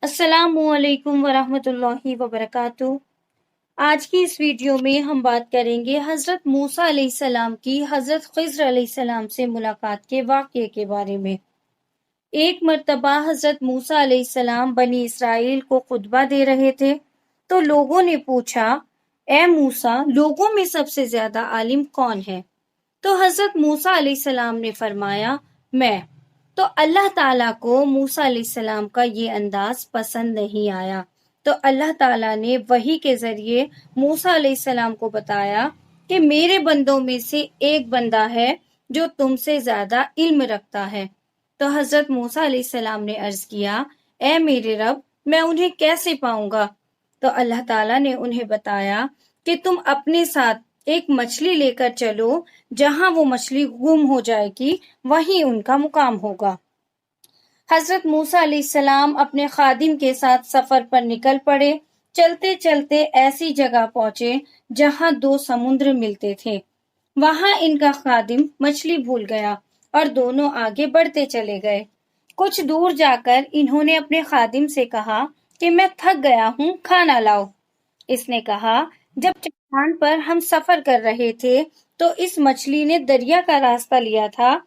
السلام علیکم ورحمۃ اللہ وبرکاتہ۔ آج کی اس ویڈیو میں ہم بات کریں گے حضرت موسیٰ علیہ السلام کی حضرت خضر علیہ السلام سے ملاقات کے واقعے کے بارے میں۔ ایک مرتبہ حضرت موسیٰ علیہ السلام بنی اسرائیل کو خطبہ دے رہے تھے تو لوگوں نے پوچھا، اے موسیٰ، لوگوں میں سب سے زیادہ عالم کون ہے؟ تو حضرت موسیٰ علیہ السلام نے فرمایا، میں۔ تو اللہ تعالیٰ کو موسیٰ علیہ السلام کا یہ انداز پسند نہیں آیا، تو اللہ تعالیٰ نے وحی کے ذریعے موسیٰ علیہ السلام کو بتایا کہ میرے بندوں میں سے ایک بندہ ہے جو تم سے زیادہ علم رکھتا ہے۔ تو حضرت موسیٰ علیہ السلام نے عرض کیا، اے میرے رب، میں انہیں کیسے پاؤں گا؟ تو اللہ تعالیٰ نے انہیں بتایا کہ تم اپنے ساتھ ایک مچھلی لے کر چلو، جہاں وہ مچھلی گم ہو جائے گی وہیں ان کا مقام ہوگا۔ حضرت موسیٰ علیہ السلام اپنے خادم کے ساتھ سفر پر نکل پڑے۔ چلتے چلتے ایسی جگہ پہنچے جہاں دو سمندر ملتے تھے۔ وہاں ان کا خادم مچھلی بھول گیا اور دونوں آگے بڑھتے چلے گئے۔ کچھ دور جا کر انہوں نے اپنے خادم سے کہا کہ میں تھک گیا ہوں، کھانا لاؤ۔ اس نے کہا، جب چٹان پر ہم سفر کر رہے تھے تو اس مچھلی نے دریا کا راستہ لیا تھا۔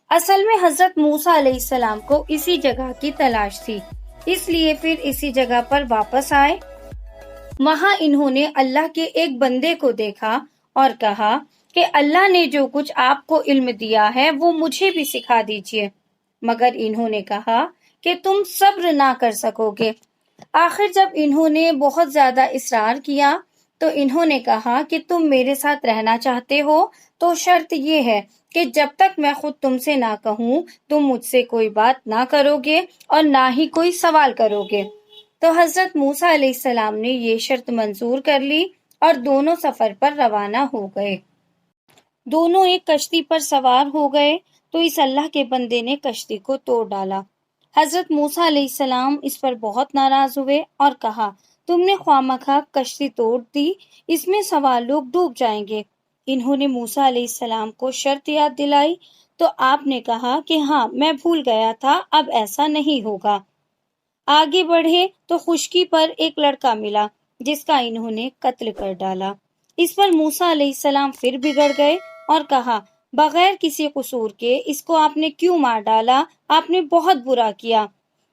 اصل میں حضرت موسیٰ علیہ السلام کو اسی جگہ کی تلاش تھی، اس لیے پھر اسی جگہ پر واپس آئے۔ وہاں انہوں نے اللہ کے ایک بندے کو دیکھا اور کہا کہ اللہ نے جو کچھ آپ کو علم دیا ہے وہ مجھے بھی سکھا دیجیے، مگر انہوں نے کہا کہ تم صبر نہ کر سکو گے۔ آخر جب انہوں نے بہت زیادہ اصرار کیا تو انہوں نے کہا کہ تم میرے ساتھ رہنا چاہتے ہو تو شرط یہ ہے کہ جب تک میں خود تم سے نہ کہوں تم مجھ سے کوئی بات نہ کرو گے اور نہ ہی کوئی سوال کرو گے۔ تو حضرت موسیٰ علیہ السلام نے یہ شرط منظور کر لی اور دونوں سفر پر روانہ ہو گئے۔ دونوں ایک کشتی پر سوار ہو گئے تو اس اللہ کے بندے نے کشتی کو توڑ ڈالا۔ حضرت موسیٰ علیہ السلام اس پر بہت ناراض ہوئے اور کہا، تم نے خواہ مخواہ کشتی توڑ دی، اس میں سوار لوگ ڈوب جائیں گے۔ انہوں نے موسیٰ علیہ السلام کو شرط یاد دلائی تو آپ نے کہا کہ ہاں، میں بھول گیا تھا، اب ایسا نہیں ہوگا۔ آگے بڑھے تو خشکی پر ایک لڑکا ملا جس کا انہوں نے قتل کر ڈالا۔ اس پر موسیٰ علیہ السلام پھر بگڑ گئے اور کہا، بغیر کسی قصور کے اس کو آپ نے کیوں مار ڈالا؟ آپ نے بہت برا کیا۔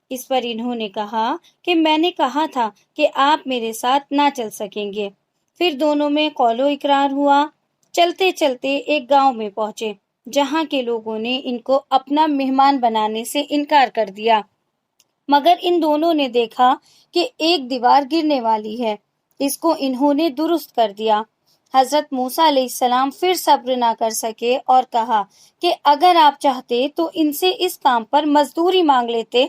اس پر انہوں نے کہا کہ میں نے کہا تھا کہ آپ میرے ساتھ نہ چل سکیں گے۔ پھر دونوں میں قول و اقرار ہوا۔ چلتے چلتے ایک گاؤں میں پہنچے جہاں کے لوگوں نے ان کو اپنا مہمان بنانے سے انکار کر دیا، مگر ان دونوں نے دیکھا کہ ایک دیوار گرنے والی ہے، اس کو انہوں نے درست کر دیا۔ حضرت موسیٰ علیہ السلام پھر صبر نہ کر سکے اور کہا کہ اگر آپ چاہتے تو ان سے اس کام پر مزدوری مانگ لیتے۔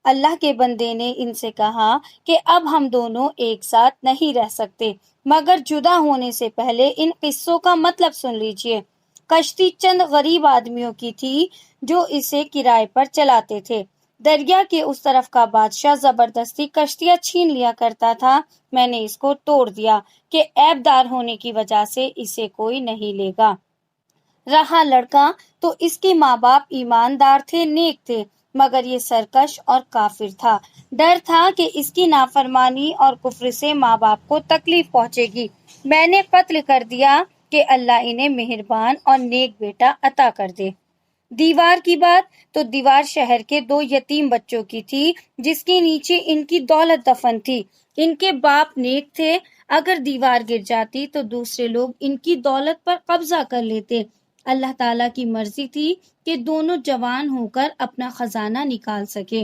اللہ کے بندے نے ان سے کہا کہ اب ہم دونوں ایک ساتھ نہیں رہ سکتے، مگر جدا ہونے سے پہلے ان قصوں کا مطلب سن لیجئے۔ کشتی چند غریب آدمیوں کی تھی جو اسے کرائے پر چلاتے تھے۔ دریا کے اس طرف کا بادشاہ زبردستی کشتیاں چھین لیا کرتا تھا۔ میں نے اس کو توڑ دیا کہ عیب دار ہونے کی وجہ سے اسے کوئی نہیں لے گا۔ رہا لڑکا تو اس کے ماں باپ ایماندار تھے، نیک تھے، مگر یہ سرکش اور کافر تھا۔ ڈر تھا کہ اس کی نافرمانی اور کفر سے ماں باپ کو تکلیف پہنچے گی۔ میں نے قتل کر دیا کہ اللہ انہیں مہربان اور نیک بیٹا عطا کر دے۔ دیوار کی بات تو دیوار شہر کے دو یتیم بچوں کی تھی جس کے نیچے ان کی دولت دفن تھی۔ ان کے باپ نیک تھے، اگر دیوار گر جاتی تو دوسرے لوگ ان کی دولت پر قبضہ کر لیتے۔ اللہ تعالیٰ کی مرضی تھی کہ دونوں جوان ہو کر اپنا خزانہ نکال سکے۔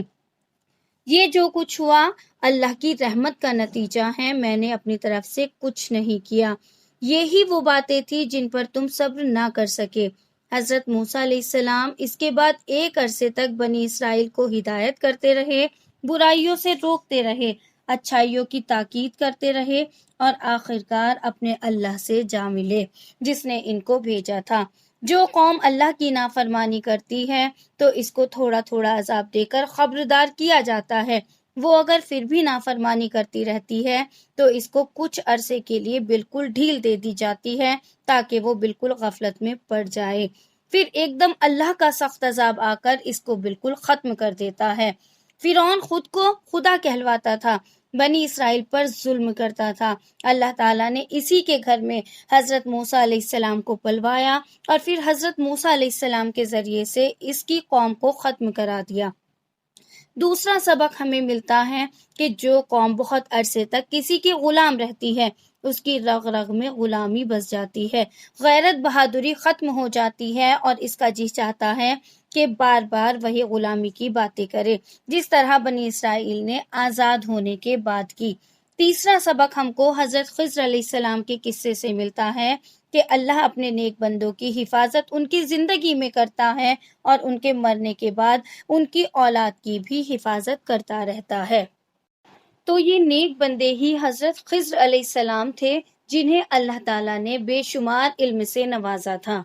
یہ جو کچھ ہوا اللہ کی رحمت کا نتیجہ ہے، میں نے اپنی طرف سے کچھ نہیں کیا۔ یہی وہ باتیں تھی جن پر تم صبر نہ کر سکے۔ حضرت موسیٰ علیہ السلام اس کے بعد ایک عرصے تک بنی اسرائیل کو ہدایت کرتے رہے، برائیوں سے روکتے رہے، اچھائیوں کی تاکید کرتے رہے اور آخرکار اپنے اللہ سے جا ملے جس نے ان کو بھیجا تھا۔ جو قوم اللہ کی نافرمانی کرتی ہے تو اس کو تھوڑا تھوڑا عذاب دے کر خبردار کیا جاتا ہے، وہ اگر پھر بھی نافرمانی کرتی رہتی ہے تو اس کو کچھ عرصے کے لیے بالکل ڈھیل دے دی جاتی ہے تاکہ وہ بالکل غفلت میں پڑ جائے، پھر ایک دم اللہ کا سخت عذاب آ کر اس کو بالکل ختم کر دیتا ہے۔ فرعون خود کو خدا کہلواتا تھا، بنی اسرائیل پر ظلم کرتا تھا۔ اللہ تعالیٰ نے اسی کے گھر میں حضرت موسیٰ علیہ السلام کو پلوایا اور پھر حضرت موسیٰ علیہ السلام کے ذریعے سے اس کی قوم کو ختم کرا دیا۔ دوسرا سبق ہمیں ملتا ہے کہ جو قوم بہت عرصے تک کسی کی غلام رہتی ہے اس کی رگ رگ میں غلامی بس جاتی ہے، غیرت بہادری ختم ہو جاتی ہے اور اس کا جی چاہتا ہے کہ بار بار وہی غلامی کی باتیں کرے، جس طرح بنی اسرائیل نے آزاد ہونے کے بعد کی۔ تیسرا سبق ہم کو حضرت خضر علیہ السلام کے قصے سے ملتا ہے کہ اللہ اپنے نیک بندوں کی حفاظت ان کی زندگی میں کرتا ہے اور ان کے مرنے کے بعد ان کی اولاد کی بھی حفاظت کرتا رہتا ہے۔ تو یہ نیک بندے ہی حضرت خضر علیہ السلام تھے جنہیں اللہ تعالیٰ نے بے شمار علم سے نوازا تھا۔